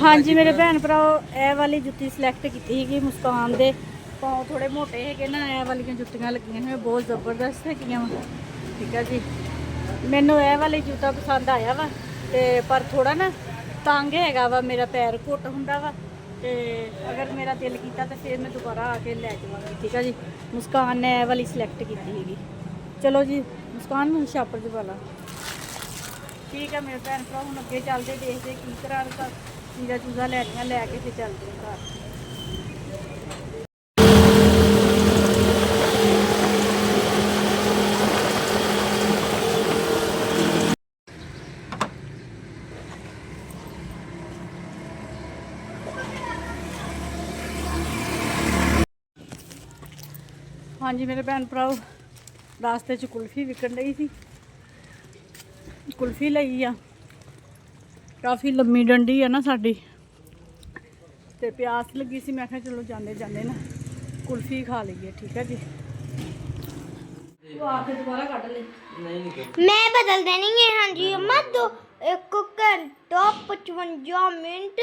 हाँ जी मेरे भैन भरा ए वाली जुत्ती सिलेक्ट की थी मुस्कान दे पाँव थोड़े मोटे है ना ए वाली जुत्तियां लगियां हैं बहुत जबरदस्त है ठीक है जी मैनू ए वाली जूता पसंद आया वा ते पर थोड़ा ना तंग है वा मेरा पैर घुट होंदा वा ते अगर मेरा दिल किया तो फिर मैं दोबारा आके लै जावांगी ठीक है जी मुस्कान ने ए वाली सिलेक्ट की थी चलो जी मुस्कान छापर च वाला ठीक है मेरे भैन भरा हम अगे चलते देखते की करा चीज़ा चूज़ा लैनिया लैके फिर चलते हैं घर। हाँ जी मेरे भैन भराओ रास्ते च कुल्फी विकन रही थी कुल्फी लई आ काफ़ी लम्मी डंडी है ना साड़ी ते प्यास लगी सी मैं चलो जाते जाते ना कुल्फी खा लीए ठीक है जी आके दोबारा कट ले मैं बदल देनी है। हाँ जी अम्मा दो 1 घंटा 55 मिनट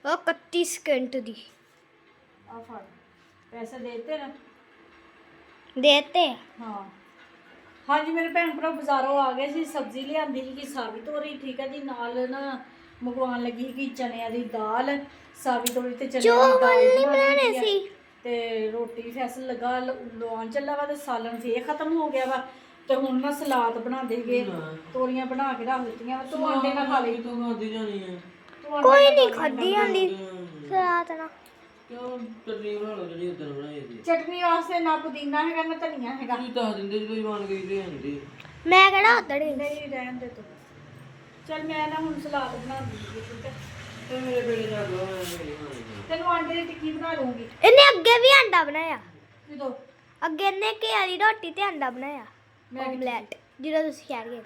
और 31 सेकंड दी पैसे देते ना देते हाँ हाँ जी मेरे भैन भरा बाजारों आ गए सी सब्जी लियांदी ही साबित हो रही ठीक है जी नाल ना मंगवान लगी कि चनिया दी दाल साबित हो रही ते चनिया दी दाल बनाने सी ते रोटी फैसल लगा लवान चला वा ते सालन फिर खत्म हो गया वा ते हुण ना सलाद बना देगे तोरियां बना के रख दित्तियां तू अंडे ना खा ले तो खादी जानी है कोई नहीं खादी जांदी सलाद ना क्यों चटनी बना लो जड़ी उधर बनाई थी चटनी वास्ते ना पुदीना हैगा ना धनिया हैगा तू दस दिंदे ਜਦੋਂ ਬਣ ਗਈ ਤੇ ਆਂਦੀ मैं केड़ा उधर नहीं रहन दे तू चल मैं ना हुण सलाद बना दूंगी ठीक है ਤੇ ਮੇਰੇ ਬੇੜੇ ਜਾ ਦੋ ਮੇਰੀ तेनू अंडे दी टिक्की बना दूंगी इन्हें अगे भी अंडा बनाया किदो अगे ने घिया दी रोटी ते अंडा बनाया मैं ऑमलेट जिहड़ा तुसीं कह रहे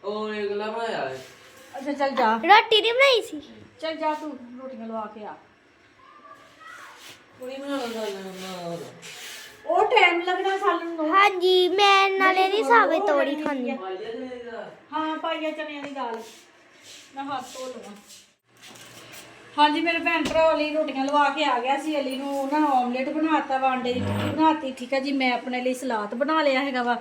ਉਹ ਰੇਗਲਾ ਬਣਾਇਆ ਹੈ अच्छा चल जा रोटी नहीं बनाई सी चल जा तू रोटियां लवा के आ ਕੁੜੀ ਬਣਾ ਲਾ ਉਹ ਟਾਈਮ ਲੱਗਣਾ ਸਾਲਣ ਨੂੰ हाँ जी मैं नाले नहीं सावे तोड़ी खानी ਹਾਂ ਪਾਈਆ ਚਨਿਆਂ ਦੀ ਦਾਲ ਮੈਂ ਹੱਥ ਧੋ ਲਵਾਂ ਹਾਂਜੀ ਮੇਰੇ ਭੈਣ ਭਰਾ ਲਈ ਰੋਟੀਆਂ ਲਵਾ ਕੇ ਆ ਗਿਆ ਸੀ ਅਲੀ ਨੂੰ ਨਾ ਆਮਲੇਟ ਬਣਾਤਾ ਵਾ ਅੰਡੇ ਦੀ ਟਿੱਕੀ ਬਣਾਤੀ ਠੀਕ ਹੈ ਜੀ ਮੈਂ ਆਪਣੇ ਲਈ ਸਲਾਦ ਬਣਾ ਲਿਆ ਹੈਗਾ ਵਾ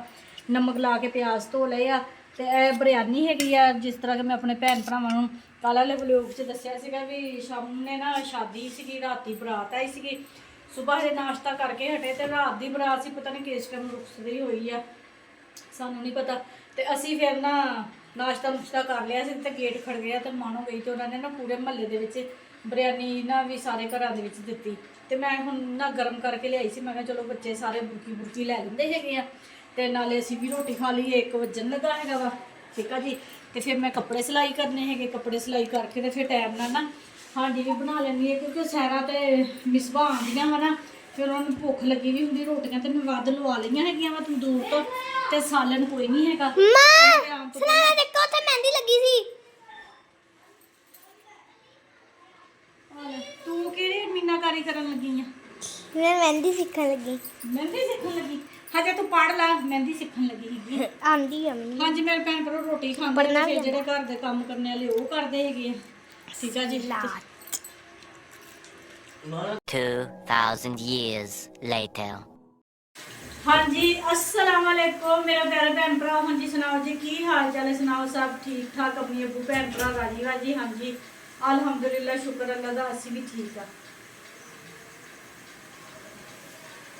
ਨਮਕ ਲਾ ਕੇ ਪਿਆਜ਼ ਧੋ ਲਏ ਆ ਤੇ ਇਹ ਬਿਰਿਆਨੀ ਹੈਗੀ ਆ ਜਿਸ ਤਰ੍ਹਾਂ ਕਿ ਮੈਂ ਆਪਣੇ ਭੈਣ ਭਰਾਵਾਂ ਨੂੰ ਕੱਲ੍ਹ ਵਾਲੇ ਵਲੋਗ 'ਚ ਦੱਸਿਆ ਸੀਗਾ ਵੀ ਸ਼ਾਮ ਨੇ ਨਾ ਸ਼ਾਦੀ ਸੀਗੀ ਰਾਤੀ ਬਰਾਤ ਆਈ ਸੀਗੀ ਸੁਬਾਹ ਦੇ ਨਾਸ਼ਤਾ ਕਰਕੇ ਹਟੇ ਤੇ ਰਾਤ ਦੀ ਬਰਾਤ ਸੀ ਪਤਾ ਨਹੀਂ ਕਿਸ ਟਾਈਮ ਰੁਕਸਦੀ ਹੋਈ ਆ ਸਾਨੂੰ ਨਹੀਂ ਪਤਾ ਤੇ ਅਸੀਂ ਫਿਰ ਨਾ ਨਾਸ਼ਤਾ ਨੁਸ਼ਤਾ ਕਰ ਲਿਆ ਸੀ ਤੇ ਗੇਟ ਖੜ ਗਿਆ ਤੇ ਮਾਨੋ ਗਈ ਤੇ ਉਹਨਾਂ ਨੇ ਨਾ ਪੂਰੇ ਮਹੱਲੇ ਦੇ ਵਿੱਚ ਬਿਰਿਆਨੀ ਨਾ ਵੀ ਸਾਰੇ ਘਰਾਂ ਦੇ ਵਿੱਚ ਦਿੱਤੀ ਤੇ ਮੈਂ ਹੁਣ ਨਾ ਗਰਮ ਕਰਕੇ ਲਿਆਈ ਸੀ ਮੈਂ ਕਿਹਾ ਚਲੋ ਬੱਚੇ ਸਾਰੇ ਬੁਰਕੀ ਲੈ ਲੈਂਦੇ ਹੈਗੇ ਆ ਤੇ ਨਾਲੇ ਅਸੀਂ ਵੀ ਰੋਟੀ ਖਾ ਲਈਏ 1 ਵਜਣ ਲੱਗਾ ਹੈਗਾ ਵਾ ਠੀਕ ਆ ਜੀ ਤੇ ਫਿਰ ਮੈਂ ਕੱਪੜੇ ਸਿਲਾਈ ਕਰਨੇ ਹੈਗੇ ਕੱਪੜੇ ਸਿਲਾਈ ਕਰਕੇ ਤੇ ਫਿਰ ਟਾਈਮ ਨਾਲ ਨਾ ਹਾਂਡੀ ਵੀ ਬਣਾ ਲੈਂਦੀ ਹੈ ਕਿਉਂਕਿ ਸੈਰਾਂ ਤੇ ਮਿਸਬਾਂ ਆਉਂਦੀਆਂ ਵਾ ਨਾ ਫਿਰ ਉਹਨਾਂ ਨੂੰ ਭੁੱਖ ਲੱਗੀ ਵੀ ਹੁੰਦੀ ਰੋਟੀਆਂ ਤੇ ਮੈਂ ਵੱਧ ਲਵਾ ਲਈਆਂ ਹੈਗੀਆਂ ਵਾ ਤੰਦੂਰ ਤੋਂ ਤੇ ਸਾਲਨ ਕੋਈ ਨਹੀਂ ਹੈਗਾ मां सुना देखो तो मेहंदी लगी सी ਤੂੰ ਕਿਹੜੀ ਮੀਨਾਕਾਰੀ ਕਰਨ ਲੱਗੀ ਆ मैं मेहंदी सीखने लगी ਮਹਿੰਦੀ ਸਿੱਖਣ ਲੱਗੀ ਹਜੇ ਤੂੰ ਪੜ ਲੈ ਮਹਿੰਦੀ ਸਿੱਖਣ ਲੱਗੀ ਹੈਗੀ आंदी है मम्मी ਹਾਂਜੀ ਮੇਰੇ ਭੈਣ ਭਰਾ ਰੋਟੀ ਖਾਂਦੇ ਨੇ ਫਿਰ ਜਿਹੜੇ ਘਰ ਦੇ ਕੰਮ ਕਰਨ ਵਾਲੇ ਉਹ ਕਰਦੇ ਹੈਗੇ ਆ ਠੀਕ ਆ ਜੀ 2000 years later ਹਾਂਜੀ अस्सलाम वालेकुम मेरा प्यारा भैन भरा हाँ जी सुनाओ जी की हाल चाल है सुनाओ सब ठीक ठाक अपनी अबू भैन भरा राजी वाजी हाँ जी अलहमदुलिल्लाह शुक्र अल्लाह दा असी भी ठीक आ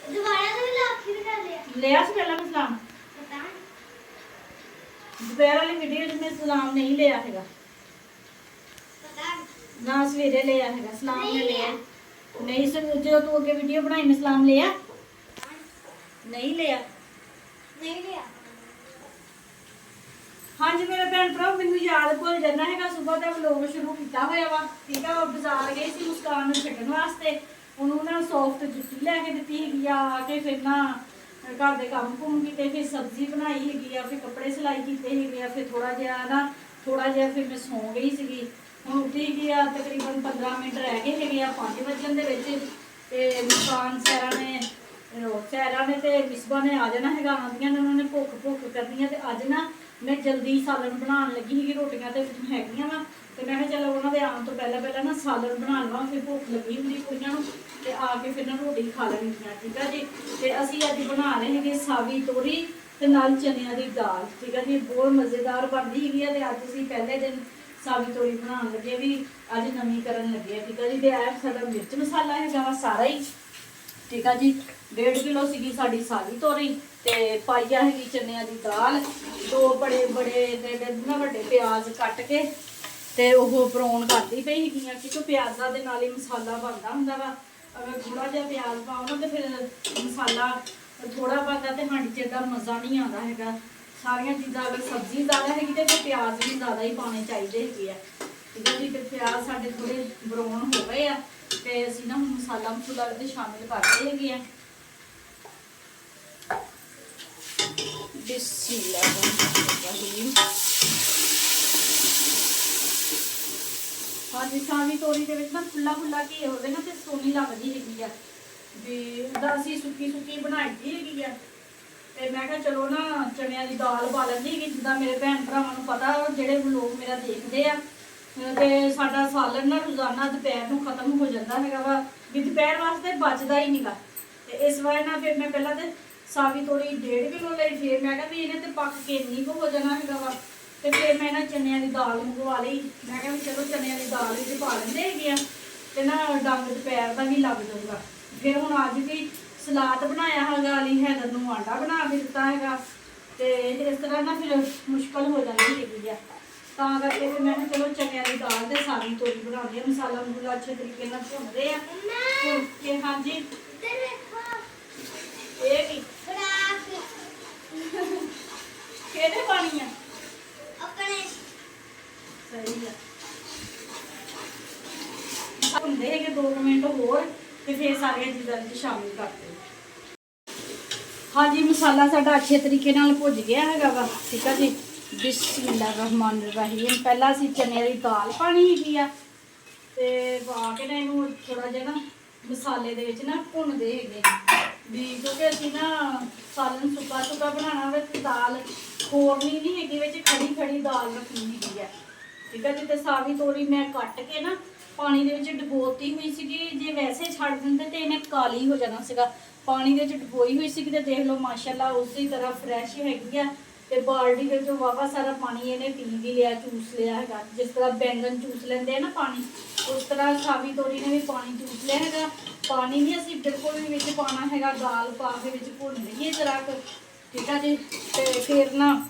दोबारा तो लाखी बता लिया लिया से पहला मैं सलाम पता दोपहर वाली वीडियो में सलाम नहीं लिया हैगा पता ना सवेरे लिया हैगा सलाम ने लिया नहीं सर जो तू अगे वीडियो बनाई में सलाम लिया नहीं लिया नहीं लिया हाँ जी मेरे भैन भरा मैनू याद भुल जाना है सुबह का व्लॉग शुरू किया होया वा ठीक है बाजार गए सी मुस्कान नूं छड्डण वास्ते उन्होंने ना सॉफ्ट जुत्ती लैके दित्ती हैगी आके फिर ना घर के काम कुम कीते फिर सब्जी बनाई हैगी फिर कपड़े सिलाई कीते हैगे फिर थोड़ा जिहा फिर मैं सौ गई सीगी हुण उठी गई तकरीबन 15 मिनट रह गए हैगे 5 वजन दे विच ते मुस्कान सैरा ने ते मिसबा ने आ जाना हैगा आंदियां ने उन्होंने भुख करनी है ते अज ना मैं जल्दी सालन बनाने लगी ही रोटियां ते हैगियां वा ते मैं कहा चलो ਆਉਣ ਤੋਂ ਪਹਿਲਾਂ ਪਹਿਲਾਂ ਨਾ ਸਾਲਨ ਬਣਾ ਲਵਾਂ, ਫਿਰ ਭੁੱਖ ਲੱਗੀ ਹੁੰਦੀ ਕੁੜੀਆਂ ਨੂੰ ਤੇ ਆ ਕੇ ਫਿਰ ਨਾ ਰੋਟੀ ਖਾ ਲੈਣਗੀਆਂ। ਠੀਕ ਆ ਜੀ। ਤੇ ਅਸੀਂ ਅੱਜ ਬਣਾ ਰਹੇ ਹੈਗੇ ਸਾਵੀ ਤੋਰੀ ਤੇ ਨਾਲ ਚਨਿਆਂ ਦੀ ਦਾਲ। ਠੀਕ ਆ ਜੀ। ਬਹੁਤ ਮਜ਼ੇਦਾਰ ਬਣਦੀ ਹੈਗੀ ਆ। ਤੇ ਅੱਜ ਅਸੀਂ ਪਹਿਲੇ ਦਿਨ ਸਾਵੀ ਤੋਰੀ ਬਣਾਉਣ ਲੱਗੇ, ਵੀ ਅੱਜ ਨਵੀਂ ਕਰਨ ਲੱਗੇ ਆ। ਠੀਕ ਆ ਜੀ। ਤੇ ਇਹ ਸਾਡਾ ਮਿਰਚ ਮਸਾਲਾ ਹੈਗਾ ਵਾ ਸਾਰਾ ਹੀ। ਠੀਕ ਆ ਜੀ। 1.5 ਕਿਲੋ ਸੀਗੀ ਸਾਡੀ ਸਾਵੀ ਤੋਰੀ ਤੇ ਪਾਈਆ ਹੈਗੀ ਚਨਿਆਂ ਦੀ ਦਾਲ, 2 ਬੜੇ ਨਾ ਵੱਡੇ ਪਿਆਜ਼ ਕੱਟ ਕੇ ਤੇ ਉਹ ਬਰਾਉਨ ਕਰਦੀ ਪਈ ਹੈਗੀਆਂ, ਕਿਉਂਕਿ ਪਿਆਜ਼ਾਂ ਦੇ ਨਾਲ ਹੀ ਮਸਾਲਾ ਬਣਦਾ ਹੁੰਦਾ ਵਾ। ਅਗਰ ਥੋੜਾ ਜਿਹਾ ਪਿਆਜ਼ ਪਾਓ ਨਾ ਤੇ ਫਿਰ ਮਸਾਲਾ ਥੋੜਾ ਬਣਦਾ ਤੇ ਹਾਂਡੀ 'ਚ ਦਾ ਮਜ਼ਾ ਨਹੀਂ ਆਉਂਦਾ ਹੈਗਾ। ਸਾਰੀਆਂ ਚੀਜ਼ਾਂ ਅਗਰ ਸਬਜ਼ੀ ਜ਼ਿਆਦਾ ਹੈਗੀ ਤੇ ਫਿਰ ਪਿਆਜ਼ ਵੀ ਜ਼ਿਆਦਾ ਹੀ ਪਾਉਣੇ ਚਾਹੀਦੇ ਹੈਗੇ ਆ। ਠੀਕ ਹੈ ਜੀ। ਤੇ ਪਿਆਜ਼ ਸਾਡੇ ਥੋੜੇ ਬਰਾਉਨ ਹੋ ਗਏ ਆ ਤੇ ਅਸੀਂ ਨਾ ਹੁਣ ਮਸਾਲਾ ਇਹਦੇ ਸ਼ਾਮਿਲ ਕਰਦੇ ਹੈਗੇ ਆ। ਬਿਸਮਿਲ੍ਲਾਹਿਰਰਹਿਮਾਨਿਰਰਹੀਮ। ਹਾਂਜੀ, ਸਾਵੀ ਤੋਰੀ ਦੇ ਵਿੱਚ ਨਾ ਖੁੱਲਾ ਘੀ ਹੋਵੇ ਨਾ ਤੇ ਸੋਹਣੀ ਲੱਗਦੀ ਹੈਗੀ ਆ। ਵੀ ਉਹਦਾ ਅਸੀਂ ਸੁੱਕੀ ਬਣਾਈ ਦੀ ਹੈਗੀ ਆ। ਤੇ ਮੈਂ ਕਿਹਾ ਚਲੋ ਨਾ ਚਨਿਆਂ ਦੀ ਦਾਲ ਪਾ ਲੈਂਦੀ ਹੈਗੀ, ਜਿੱਦਾਂ ਮੇਰੇ ਭੈਣ ਭਰਾਵਾਂ ਨੂੰ ਪਤਾ, ਜਿਹੜੇ ਲੋਕ ਮੇਰਾ ਦੇਖਦੇ ਆ। ਤੇ ਸਾਡਾ ਸਾਲਨ ਨਾ ਰੋਜ਼ਾਨਾ ਦੁਪਹਿਰ ਨੂੰ ਖਤਮ ਹੋ ਜਾਂਦਾ ਹੈਗਾ ਵਾ, ਵੀ ਦੁਪਹਿਰ ਵਾਸਤੇ ਬਚਦਾ ਹੀ ਨਹੀਂਗਾ। ਤੇ ਇਸ ਵਜ੍ਹਾ ਨਾਲ ਫਿਰ ਮੈਂ ਪਹਿਲਾਂ ਤੇ ਸਾਵੀ ਤੋਰੀ 1.5 ਕਿਲੋ ਲਈ, ਫਿਰ ਮੈਂ ਕਿਹਾ ਵੀ ਇਹਨੇ ਤੇ ਪੱਕ ਕੇ ਇੰਨੀ ਕੁ ਹੋ ਜਾਣਾ ਹੈਗਾ ਵਾ। ਤੇ ਫਿਰ ਮੈਂ ਨਾ ਚਨਿਆਂ ਦੀ ਦਾਲ ਮੰਗਵਾ ਲਈ। ਮੈਂ ਕਿਹਾ ਵੀ ਚਲੋ ਚਨਿਆਂ ਦੀ ਦਾਲ ਵਿੱਚ ਪਾ ਲੈਂਦੇ ਹੈਗੇ ਆ ਤੇ ਨਾ ਡੰਗ ਦੁਪਹਿਰ ਦਾ ਵੀ ਲੱਗ ਜਾਊਗਾ। ਫਿਰ ਹੁਣ ਅੱਜ ਵੀ ਸਲਾਦ ਬਣਾਇਆ ਹੈਗਾ, ਅਲੀ ਹੈਦਰ ਨੂੰ ਆਂਡਾ ਬਣਾ ਕੇ ਦਿੱਤਾ ਹੈਗਾ। ਤੇ ਇਸ ਤਰ੍ਹਾਂ ਨਾ ਫਿਰ ਮੁਸ਼ਕਲ ਹੋ ਜਾਂਦੀ ਹੈਗੀ ਆ। ਤਾਂ ਕਰਕੇ ਫਿਰ ਮੈਂ ਕਿਹਾ ਚਲੋ ਚਨਿਆਂ ਦੀ ਦਾਲ ਤੇ ਸਾਵੀ ਤੋਰੀ ਬਣਾਉਂਦੇ ਆ। ਮਸਾਲਾ ਅੱਛੇ ਤਰੀਕੇ ਨਾਲ ਭੁੰਨਦੇ ਆ। ਭੁੰਨ ਕੇ ਹਾਂਜੀ ਇਹ ਕੀ ਕਿਹੜੇ ਪਾਣੀ ਆ ਆਪਣੇ ਸਹੀ ਆ। ਹੁੰਦੇ ਹੈਗੇ 2 ਮਿੰਟ ਹੋਰ ਤੇ ਫਿਰ ਸਾਰੀਆਂ ਚੀਜ਼ਾਂ ਵਿੱਚ ਸ਼ਾਮਿਲ ਕਰਦੇ। ਹਾਂਜੀ, ਮਸਾਲਾ ਸਾਡਾ ਅੱਛੇ ਤਰੀਕੇ ਨਾਲ ਭੁੱਜ ਗਿਆ ਹੈਗਾ ਵਾ। ਠੀਕ ਆ ਜੀ। ਬਿਸਮਿਲ੍ਲਾਹਿਰਰਹਿਮਾਨਿਰਰਹੀਮ। ਪਹਿਲਾਂ ਅਸੀਂ ਚਨਿਆਂ ਦੀ ਦਾਲ ਪਾਣੀ ਹੈਗੀ ਆ ਤੇ ਪਾ ਕੇ ਨਾ ਇਹਨੂੰ ਥੋੜਾ ਜਿਹਾ ਨਾ ਮਸਾਲੇ ਦੇ ਵਿੱਚ ਨਾ ਭੁੰਨਦੇ ਹੈਗੇ ਵੀ, ਕਿਉਂਕਿ ਅਸੀਂ ਨਾ ਸਾਲਨ ਸੁੱਕਾ ਬਣਾਉਣਾ ਹੋਵੇ ਤੇ ਦਾਲ ਖੋਰਨੀ ਨਹੀਂ ਹੈਗੀ, ਵਿੱਚ ਖੜੀ ਦਾਲ ਰੱਖਣੀ ਹੈਗੀ ਆ। ਠੀਕ ਹੈ ਜੀ। ਤੇ ਸਾਵੀ ਤੋਰੀ ਮੈਂ ਕੱਟ ਕੇ ਨਾ ਪਾਣੀ ਦੇ ਵਿੱਚ ਡੁਬੋਤੀ ਹੋਈ ਸੀਗੀ। ਜੇ ਵੈਸੇ ਛੱਡ ਦਿੰਦੇ ਤੇ ਇਹਨੇ ਕਾਲੀ ਹੋ ਜਾਣਾ ਸੀਗਾ। ਪਾਣੀ ਦੇ ਵਿੱਚ ਡੁਬੋਈ ਹੋਈ ਸੀਗੀ ਤੇ ਦੇਖ ਲਓ ਮਾਸ਼ਾਅੱਲਾ ਉਸੇ ਤਰ੍ਹਾਂ ਫਰੈਸ਼ ਹੈਗੀ ਆ। ਤੇ ਬਾਲਟੀ ਦੇ ਵਿੱਚੋਂ ਵਾਵਾ ਸਾਰਾ ਪਾਣੀ ਇਹਨੇ ਪੀ ਵੀ ਲਿਆ, ਚੂਸ ਲਿਆ ਹੈਗਾ। ਜਿਸ ਤਰ੍ਹਾਂ ਬੈਂਗਣ ਚੂਸ ਲੈਂਦੇ ਆ ਨਾ ਪਾਣੀ, ਉਸ ਤਰ੍ਹਾਂ ਸਾਵੀ ਤੋਰੀ ਨੇ ਵੀ ਪਾਣੀ ਚੂਸ ਲਿਆ ਹੈਗਾ। ਪਾਣੀ ਨਹੀਂ ਅਸੀਂ ਬਿਲਕੁਲ ਵੀ ਵਿੱਚ ਪਾਉਣਾ ਹੈਗਾ। ਦਾਲ ਪਾ ਕੇ ਵਿੱਚ ਭੁੰਨ ਲਈਏ ਜਰਾ ਕੁ। ਠੀਕ ਆ ਜੀ। ਤੇ ਫਿਰ ਨਾ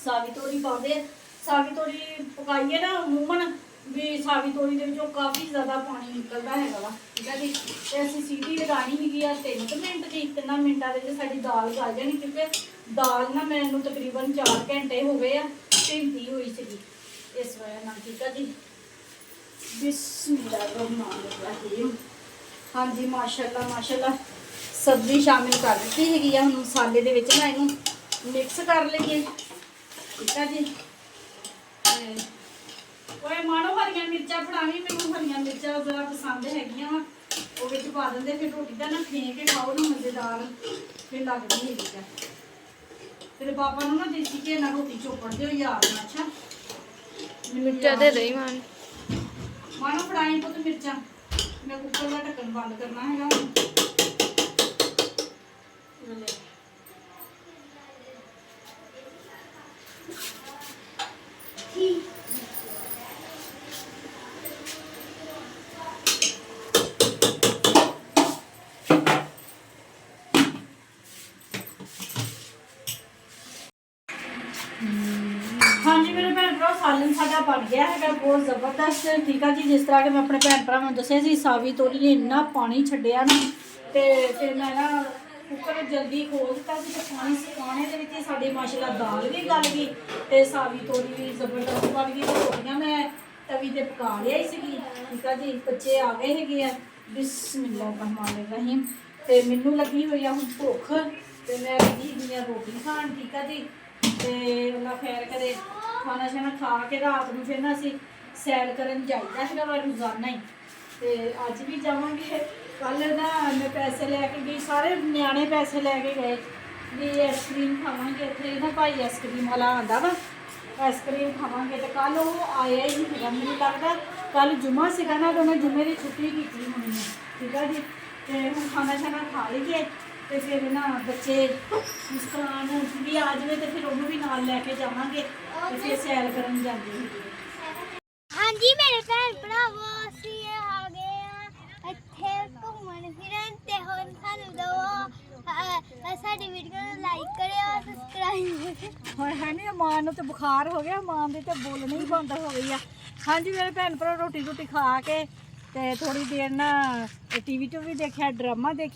ਸਾਵੀ ਤੋਰੀ ਪਾਉਂਦੇ, ਸਾਵੀ ਤੋਰੀ ਪਕਾਈਏ ਨਾ ਅਮੂਮਨ ਵੀ ਸਾਵੀ ਤੋਰੀ ਦੇ ਵਿੱਚੋਂ ਕਾਫੀ ਜ਼ਿਆਦਾ ਪਾਣੀ ਨਿਕਲਦਾ ਹੈਗਾ ਵਾ। ਠੀਕ ਹੈ ਜੀ। ਤੇ ਅਸੀਂ ਸੀਟੀ ਲਗਾਉਣੀ ਹੈਗੀ ਆ 3 ਮਿੰਟ ਦੀ। 3 ਮਿੰਟਾਂ ਦੇ ਵਿੱਚ ਸਾਡੀ ਦਾਲ ਗਲ ਜਾਣੀ, ਕਿਉਂਕਿ ਦਾਲ ਨਾ ਮੈਨੂੰ ਤਕਰੀਬਨ 4 ਘੰਟੇ ਹੋ ਗਏ ਆ ਭਿੰਦੀ ਹੋਈ ਸੀਗੀ ਇਸ ਵਜ੍ਹਾ ਨਾਲ। ਠੀਕ ਹੈ ਜੀ। ਬਿਸਮਿਲ੍ਲਾਹਿਰਰਹਿਮਾਨਿਰਰਹੀਮ। ਹਾਂਜੀ, ਮਾਸ਼ਾਅੱਲਾ ਸਬਜ਼ੀ ਸ਼ਾਮਿਲ ਕਰ ਦਿੱਤੀ ਹੈਗੀ ਆ। ਹੁਣ ਮਸਾਲੇ ਦੇ ਵਿੱਚ ਨਾ ਇਹਨੂੰ ਮਿਕਸ ਕਰ ਲਈਏ। ਠੀਕ ਹੈ ਜੀ। ਓਏ ਮਾਣੋ ਹਰੀਆਂ ਮਿਰਚਾਂ ਫੜਾਵੀਂ, ਮੈਨੂੰ ਹਰੀਆਂ ਮਿਰਚਾਂ ਬੜਾ ਪਸੰਦ ਹੈਗੀਆਂ ਵਾ, ਉਹ ਵਿੱਚ ਪਾ ਦਿੰਦੇ। ਫਿਰ ਰੋਟੀ ਦਾ ਨਾ ਖੇ ਕੇ ਖਾਓ ਨਾ ਮਜ਼ੇਦਾਰ ਫਿਰ ਲੱਗਦੀ ਹੈਗੀ ਆ। ਤੇਰੇ ਪਾਪਾ ਨੂੰ ਨਾ ਦੇਸੀ ਘੀ ਨਾਲ ਰੋਟੀ ਚੋਪੜ ਦਿਓ ਯਾਦ ਨਾਲ। ਅੱਛਾ, ਮਿਰਚਾਂ ਦੇ ਰਹੀ ਮਾਣੋ ਫੜਾਈ ਪੁੱਤ ਮਿਰਚਾਂ। ਮੈਂ ਕੁੱਕਰ ਦਾ ਢੱਕਣ ਬੰਦ ਕਰਨਾ ਹੈਗਾ। ਹਾਂਜੀ ਮੇਰੇ ਭੈਣ ਭਰਾ, ਸਾਲਨ ਸਾਡਾ ਬਣ ਗਿਆ ਹੈਗਾ ਬਹੁਤ ਜ਼ਬਰਦਸਤ। ਠੀਕ ਆ ਜੀ। ਜਿਸ ਤਰ੍ਹਾਂ ਕਿ ਮੈਂ ਆਪਣੇ ਭੈਣ ਭਰਾਵਾਂ ਨੂੰ ਦੱਸਿਆ ਸੀ, ਸਾਵੀ ਤੋਰੀ ਨੇ ਇੰਨਾ ਪਾਣੀ ਛੱਡਿਆ ਨਾ ਤੇ ਫਿਰ ਮੈਂ ਨਾ ਕੁੱਕਰ ਜਲਦੀ ਖੋਲ ਦਿੱਤਾ ਸੀ ਤੇ ਪਾਣੀ ਸੁਕਾਉਣੇ ਦੇ ਵਿੱਚ ਸਾਡੀ ਮਾਸ਼ਾਅੱਲਾ ਦਾਲ ਵੀ ਗਲ ਗਈ ਤੇ ਸਾਵੀ ਤੋਰੀ ਵੀ ਜ਼ਬਰਦਸਤ ਬਣ ਗਈ। ਤੇ ਰੋਟੀਆਂ ਮੈਂ ਤਵੀ ਤੇ ਪਕਾ ਲਿਆ ਹੀ ਸੀਗੀ। ਠੀਕ ਆ ਜੀ। ਬੱਚੇ ਆ ਗਏ ਹੈਗੇ ਆ। ਬਿਸਮਿਲ੍ਲਾਹਿਰਰਹਿਮਾਨਿਰਰਹੀਮ। ਤੇ ਮੈਨੂੰ ਲੱਗੀ ਹੋਈ ਆ ਹੁਣ ਭੁੱਖ ਤੇ ਮੈਂ ਲੱਗੀ ਹੈਗੀ ਆ ਰੋਟੀ ਖਾਣ। ਠੀਕ ਆ ਜੀ। ਤੇ ਅੱਲਾ ਖੈਰ ਕਰੇ, ਖਾਣਾ ਛਾਣਾ ਖਾ ਕੇ ਰਾਤ ਨੂੰ ਫਿਰ ਨਾ ਅਸੀਂ ਸੈਰ ਕਰਨ ਜਾਈਦਾ ਹੈਗਾ ਵਾ ਰੋਜ਼ਾਨਾ ਹੀ। ਤੇ ਅੱਜ ਵੀ ਜਾਵਾਂਗੇ। ਕੱਲ ਨਾ ਮੈਂ ਪੈਸੇ ਲੈ ਕੇ ਗਈ, ਸਾਰੇ ਨਿਆਣੇ ਪੈਸੇ ਲੈ ਕੇ ਗਏ ਵੀ ਆਈਸਕ੍ਰੀਮ ਖਾਵਾਂਗੇ। ਇੱਥੇ ਨਾ ਭਾਈ ਆਈਸਕ੍ਰੀਮ ਵਾਲਾ ਆਉਂਦਾ ਵਾ, ਆਈਸਕ੍ਰੀਮ ਖਾਵਾਂਗੇ। ਤੇ ਕੱਲ ਉਹ ਆਇਆ ਹੀ ਨਹੀਂ ਹੈਗਾ। ਮੈਨੂੰ ਲੱਗਦਾ ਕੱਲ ਜੁਮਾ ਸੀਗਾ ਨਾ, ਦੋਨੋਂ ਜੁਮੇ ਦੀ ਛੁੱਟੀ ਕੀਤੀ ਹੋਣੀ ਹੈ, ਠੀਕ ਆ ਜੀ। ਤੇ ਹੁਣ ਖਾਣਾ ਛਾਣਾ ਖਾ ਲਈਏ ਤੇ ਫਿਰ ਨਾ ਬੱਚੇ ਮੁਸਕਾਨ ਵੀ ਆ ਜਾਵੇ ਤੇ ਫਿਰ ਉਹਨੂੰ ਵੀ ਨਾਲ ਲੈ ਕੇ ਜਾਵਾਂਗੇ ਤੇ ਫਿਰ ਸੈਰ ਕਰਨ ਜਾਂਦੇ ਹਾਂ। ਹਾਂਜੀ ਮੇਰੇ ਭੈਣ ਭਰਾਵੋ, ਅਸੀਂ ਆ ਗਏ ਆ ਇੱਥੇ ਘੁੰਮਣ ਫਿਰਨ ਤੇ ਹੁਣ ਸਾਨੂੰ ਦੋ ਸਾਡੀ ਵੀਡੀਓ ਨੂੰ ਲਾਈਕ ਕਰਿਓ, ਸਬਸਕ੍ਰਾਈਬ। ਹੁਣ ਹੈ ਨਹੀਂ ਮਾਂ ਨੂੰ ਤੇ ਬੁਖਾਰ ਹੋ ਗਿਆ, ਮਾਂ ਦੀ ਤੇ ਬੋਲਣੀ ਹੀ ਬੰਦ ਹੋ ਗਈ ਆ। ਹਾਂਜੀ ਮੇਰੇ ਭੈਣ ਭਰਾ ਰੋਟੀ ਖਾ ਕੇ ਤੇ ਥੋੜੀ ਦੇਰ ਨਾ ਟੀਵੀ 'ਚ ਵੀ ਦੇਖਿਆ, ਡਰਾਮਾ ਦੇਖ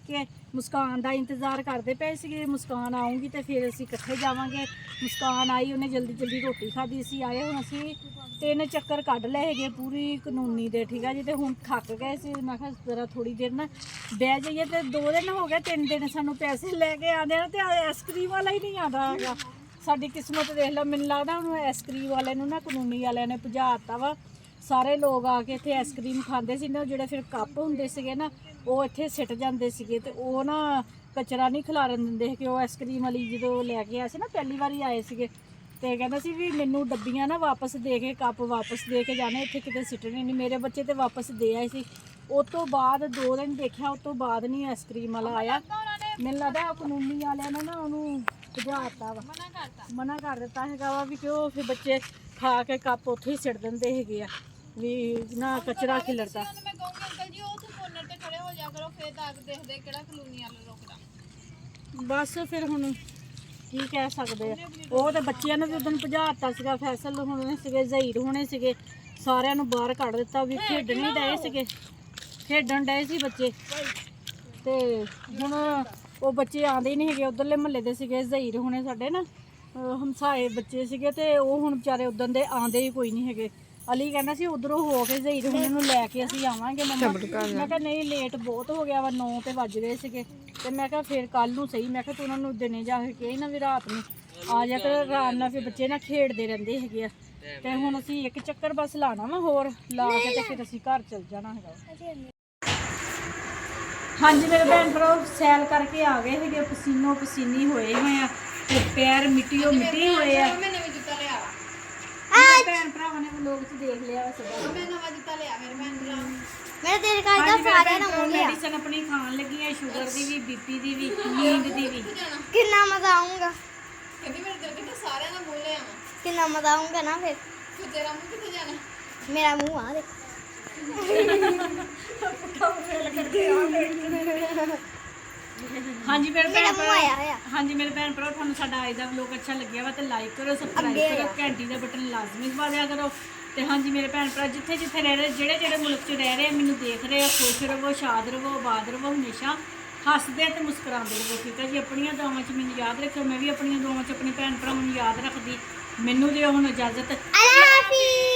ਕੇ ਮੁਸਕਾਨ ਦਾ ਇੰਤਜ਼ਾਰ ਕਰਦੇ ਪਏ ਸੀਗੇ। ਮੁਸਕਾਨ ਆਊਗੀ ਤੇ ਫਿਰ ਅਸੀਂ ਇਕੱਠੇ ਜਾਵਾਂਗੇ। ਮੁਸਕਾਨ ਆਈ, ਉਹਨੇ ਜਲਦੀ ਰੋਟੀ ਖਾਧੀ ਸੀ। ਆਏ ਹੁਣ ਅਸੀਂ 3 ਚੱਕਰ ਕੱਢ ਲਏ ਹੈਗੇ ਪੂਰੀ ਕਾਨੂੰਨੀ ਦੇ, ਠੀਕ ਆ ਜੀ। ਤੇ ਹੁਣ ਥੱਕ ਗਏ ਸੀ, ਮੈਂ ਕਿਹਾ ਜ਼ਰਾ ਥੋੜੀ ਦੇਰ ਨਾ ਬਹਿ ਜਾਈਏ। ਤੇ 2 ਦਿਨ ਹੋ ਗਏ, 3 ਦਿਨ ਸਾਨੂੰ ਪੈਸੇ ਲੈ ਕੇ ਆਉਂਦੇ ਨੇ ਤੇ ਆਈਸਕ੍ਰੀਮ ਵਾਲਾ ਹੀ ਨਹੀਂ ਆਉਂਦਾ ਹੈਗਾ। ਸਾਡੀ ਕਿਸਮਤ ਦੇਖ ਲਓ, ਮੈਨੂੰ ਲੱਗਦਾ ਹੁਣ ਆਈਸਕ੍ਰੀਮ ਵਾਲੇ ਨੂੰ ਨਾ ਕਾਨੂੰਨੀ ਵਾਲਿਆਂ ਨੇ ਭਜਾ ਦਿੱਤਾ ਵਾ। ਸਾਰੇ ਲੋਕ ਆ ਕੇ ਇੱਥੇ ਆਈਸਕ੍ਰੀਮ ਖਾਂਦੇ ਸੀ ਨਾ, ਜਿਹੜੇ ਫਿਰ ਕੱਪ ਹੁੰਦੇ ਸੀਗੇ ਨਾ ਉਹ ਇੱਥੇ ਸਿੱਟ ਜਾਂਦੇ ਸੀਗੇ ਤੇ ਉਹ ਨਾ ਕਚਰਾ ਨਹੀਂ ਖਿਲਾਰਨ ਦਿੰਦੇ ਕਿ ਉਹ ਆਈਸਕ੍ਰੀਮ ਵਾਲੀ ਜਦੋਂ ਲੈ ਕੇ ਆਏ ਸੀ ਨਾ, ਪਹਿਲੀ ਵਾਰੀ ਆਏ ਸੀਗੇ ਤੇ ਕਹਿੰਦਾ ਸੀ ਵੀ ਮੈਨੂੰ ਡੱਬੀਆਂ ਨਾ ਵਾਪਸ ਦੇ ਕੇ, ਕੱਪ ਵਾਪਸ ਦੇ ਕੇ ਜਾਣੇ, ਇੱਥੇ ਕਿਤੇ ਸਿੱਟਣੇ ਨਹੀਂ। ਮੇਰੇ ਬੱਚੇ ਤੇ ਵਾਪਸ ਦੇ ਆਏ ਸੀ। ਉਸ ਤੋਂ ਬਾਅਦ 2 ਦਿਨ ਦੇਖਿਆ, ਉਸ ਤੋਂ ਬਾਅਦ ਨਹੀਂ ਆਈਸਕ੍ਰੀਮ ਵਾਲਾ ਆਇਆ। ਮੈਨੂੰ ਲੱਗਦਾ ਕਾਨੂੰਨੀ ਵਾਲਿਆਂ ਨੇ ਨਾ ਉਹਨੂੰ ਭਜਾ ਦਿੱਤਾ ਵਾ, ਮਨਾ ਕਰ ਦਿੱਤਾ ਹੈਗਾ ਵਾ ਵੀ ਕਿਉਂ ਫਿਰ ਬੱਚੇ ਖਾ ਕੇ ਕੱਪ ਉੱਥੇ ਹੀ ਸਿੱਟ ਦਿੰਦੇ ਹੈਗੇ ਆ ਵੀ ਨਾ ਕਚਰਾ ਖਿਲਰਦਾ। ਮੈਂ ਕਹੂੰਗੀ ਅੰਕਲ ਜੀ ਉਹ ਤੇ ਕੋਰਨਰ ਤੇ ਖੜੇ ਹੋ ਜਾ ਕਰੋ, ਫੇਰ ਤੱਕ ਦੇਖਦੇ ਕਿਹੜਾ ਕਲੋਨੀ ਵਾਲਾ ਰੁਕਦਾ। ਬਸ ਫਿਰ ਹੁਣ ਕੀ ਕਹਿ ਸਕਦੇ ਆ। ਉਹ ਤੇ ਬੱਚਿਆਂ ਨੂੰ ਵੀ ਉਦੋਂ ਭਜਾ ਦਿੱਤਾ ਸੀਗਾ। ਫੈਸਲ ਹੋਣੇ ਸੀਗੇ, ਜ਼ਹੀਰ ਹੋਣੇ ਸੀਗੇ, ਸਾਰਿਆਂ ਨੂੰ ਬਾਹਰ ਕੱਢ ਦਿੱਤਾ ਵੀ ਖੇਡਣ ਹੀ ਡਏ ਸੀਗੇ, ਖੇਡਣ ਡਏ ਸੀ ਬੱਚੇ। ਤੇ ਹੁਣ ਉਹ ਬੱਚੇ ਆਉਂਦੇ ਹੀ ਨਹੀਂ ਹੈਗੇ। ਉਧਰਲੇ ਮਹੱਲੇ ਦੇ ਸੀਗੇ ਜ਼ਹੀਰ ਹੋਣੇ, ਸਾਡੇ ਨਾ ਹਮਸਾਏ ਬੱਚੇ ਸੀਗੇ ਤੇ ਉਹ ਹੁਣ ਵਿਚਾਰੇ ਉਦੋਂ ਦੇ ਆਉਂਦੇ ਹੀ ਕੋਈ ਨਹੀਂ ਹੈਗੇ। ਅਲੀ ਕਹਿੰਦਾ ਸੀ ਉਧਰੋਂ ਹੋ ਕੇ ਜ਼ਹੀਰ ਹੋਣੇ ਨੂੰ ਲੈ ਕੇ ਅਸੀਂ ਆਵਾਂਗੇ ਮੰਮਾ। ਮੈਂ ਕਿਹਾ ਨਹੀਂ, ਲੇਟ ਬਹੁਤ ਹੋ ਗਿਆ ਵਾ, 9 ਤੇ ਵੱਜ ਗਏ ਸੀਗੇ। ਤੇ ਮੈਂ ਕਿਹਾ ਫਿਰ ਕੱਲ ਨੂੰ ਸਹੀ। ਮੈਂ ਕਿਹਾ ਤੂੰ ਉਹਨਾਂ ਨੂੰ ਦਿਨੇ ਜਾ ਕੇ ਕਹੀ ਨਾ ਵੀ ਰਾਤ ਨੂੰ ਆ ਜਾ ਕਰ, ਆਰਾਮ ਨਾਲ ਫਿਰ ਬੱਚੇ ਨਾ ਖੇਡਦੇ ਰਹਿੰਦੇ ਹੈਗੇ ਆ। ਤੇ ਹੁਣ ਅਸੀਂ 1 ਚੱਕਰ ਬਸ ਲਾਣਾ ਵਾ, ਹੋਰ ਲਾ ਕੇ ਤੇ ਫਿਰ ਅਸੀਂ ਘਰ ਚਲ ਜਾਣਾ ਹੈਗਾ। ਹਾਂਜੀ ਮੇਰੇ ਭੈਣ ਭਰਾ ਸੈਲ ਕਰਕੇ ਆ ਗਏ ਹੈਗੇ, ਪਸੀਨੋ ਪਸੀਨੀ ਹੋਏ ਆ ਤੇ ਪੈਰ ਮਿੱਟੀ ਹੋਏ ਆ। ਮੈਂ ਨਵੀਂ ਜੁੱਤਾ ਲਿਆ ਵਾ, ਮੇਰੇ ਭੈਣ ਭਰਾਵਾਂ ਨੇ ਵਲੋਗ 'ਚ ਦੇਖ ਲਿਆ ਵਾ ਸਦਾ। ਮੈਂ ਨਵਾਂ ਜੁੱਤਾ ਲਿਆ ਮੇਰੇ ਭੈਣ ਭਰਾ। ਮੇਰਾ ਦਿਲ ਕਰਦਾ ਸਾਰਿਆਂ ਨੂੰ ਮੂੰਹ ਲਿਆ। ਮੈਡੀਸਨ ਆਪਣੀ ਖਾਣ ਲੱਗੀ ਆ, ਸ਼ੂਗਰ ਦੀ ਵੀ, ਬੀਪੀ ਦੀ ਵੀ, ਨੀਂਦ ਦੀ ਵੀ। ਕਿੰਨਾ ਮਜ਼ਾ ਆਊਗਾ, ਕਹਿੰਦੀ ਮੇਰੇ ਦਿਲ ਕਿਤੇ ਸਾਰਿਆਂ ਨਾਲ ਬੋਲੇ ਆਵਾਂ। ਕਿੰਨਾ ਮਜ਼ਾ ਆਊਗਾ ਨਾ ਫਿਰ। ਤੂੰ ਤੇਰਾ ਮੂੰਹ ਕਿੱਥੇ ਜਾਣਾ? ਮੇਰਾ ਮੂੰਹ ਆ ਦੇਖ। ਹਾਂਜੀ ਮੇਰੇ ਮੇਰਾ ਭੈਣ ਮੂੰਹ ਭਰਾ, ਆਇਆ ਹੋਇਆ। ਹਾਂਜੀ ਮੇਰੇ ਭੈਣ ਭਰਾ ਤੁਹਾਨੂੰ ਸਾਡਾ ਅੱਜ ਦਾ ਵਲੋਗ ਅੱਛਾ ਲੱਗਿਆ ਵਾ ਤੇ ਲਾਈਕ ਕਰੋ, ਸਬਸਕ੍ਰਾਈਬ ਅੱਗੇ ਕਰੋ, ਆ। ਘੰਟੀ ਦਾ ਬਟਨ ਲਾਜ਼ਮੀ ਦਬਾ ਦਿਆ ਕਰੋ। ਤੇ ਹਾਂਜੀ ਮੇਰੇ ਭੈਣ ਭਰਾ ਜਿੱਥੇ ਰਹਿ ਰਹੇ, ਜਿਹੜੇ ਮੁਲਕ 'ਚ ਰਹਿ ਰਹੇ ਆ, ਮੈਨੂੰ ਦੇਖ ਰਹੇ ਆ, ਖੁਸ਼ ਰਹੋ, ਸ਼ਾਦ ਰਹੋ, ਆਬਾਦ ਰਹੋ, ਹਮੇਸ਼ਾ ਹੱਸਦੇ ਤੇ ਮੁਸਕਰਾਉਂਦੇ ਰਹੋ, ਠੀਕ ਹੈ ਜੀ। ਆਪਣੀਆਂ ਦੁਆਵਾਂ 'ਚ ਮੈਨੂੰ ਯਾਦ ਰੱਖਿਓ, ਮੈਂ ਵੀ ਆਪਣੀਆਂ ਦੁਆਵਾਂ 'ਚ ਆਪਣੇ ਭੈਣ ਭਰਾਵਾਂ ਨੂੰ ਯਾਦ ਰੱਖਦੀ। ਮੈਨੂੰ ਦਿਓ ਹੁਣ ਇਜਾਜ਼ਤ। ਅੱਲਾ ਹਾਫਿਜ਼।